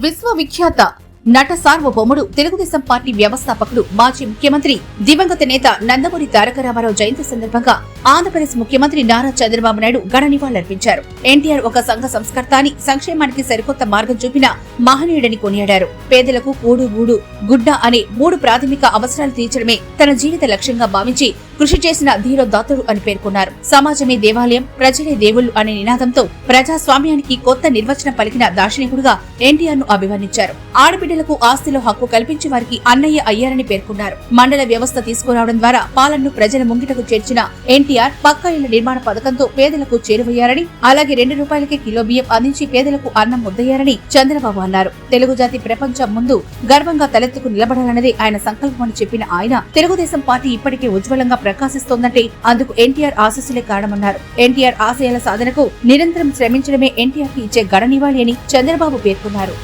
విశ్వవిఖ్యాత నట సార్వభౌముడు తెలుగుదేశం పార్టీ వ్యవస్థాపకుడు మాజీ ముఖ్యమంత్రి దివంగత నేత నందమూరి తారక రామారావు జయంతి సందర్భంగా ఆంధ్రప్రదేశ్ ముఖ్యమంత్రి నారా చంద్రబాబు నాయుడు ఘన నివాళులర్పించారు. ఎన్టీఆర్ ఒక సంఘ సంస్కర్త అని, సంక్షేమానికి సరికొత్త మార్గం చూపిన మహనీయుడని కొనియాడారు. పేదలకు కూడు గూడు గుడ్డ అనే 3 ప్రాథమిక అవసరాలు తీర్చడమే తన జీవిత లక్ష్యంగా భావించి కృషి చేసిన ధీరోదాత్తుడు అని పేర్కొన్నారు. సమాజమే దేవాలయం, ప్రజలే దేవుళ్లు అనే నినాదంతో ప్రజాస్వామ్యానికి కొత్త నిర్వచనం పలికిన దార్శనికుడుగా ఎన్టీఆర్ ను అభివర్ణించారు. ఆడబిడ్డలకు ఆస్తిలో హక్కు కల్పించి వారికి అన్నయ్య అయ్యారని పేర్కొన్నారు. మండల వ్యవస్థ తీసుకురావడం ద్వారా పాలనను ప్రజల ముంగిటకు చేర్చిన ఎన్టీఆర్ పక్కా ఇళ్ల నిర్మాణ పథకంతో పేదలకు చేరువయ్యారని, అలాగే 2 రూపాయలకే కిలో బియ్యం అందించి పేదలకు అన్నం ముద్దయ్యారని చంద్రబాబు అన్నారు. తెలుగు జాతి ప్రపంచం ముందు గర్వంగా తలెత్తుకు నిలబడాలన్నదే ఆయన సంకల్పమని చెప్పిన ఆయన, తెలుగుదేశం పార్టీ ఇప్పటికే ఉజ్వలంగా ప్రకాశిస్తోందంటే అందుకు ఎన్టీఆర్ ఆశీస్సులే కారణమన్నారు. ఎన్టీఆర్ ఆశయాల సాధనకు నిరంతరం శ్రమించడమే ఎన్టీఆర్ కి ఇచ్చే ఘన నివాళి అని చంద్రబాబు పేర్కొన్నారు.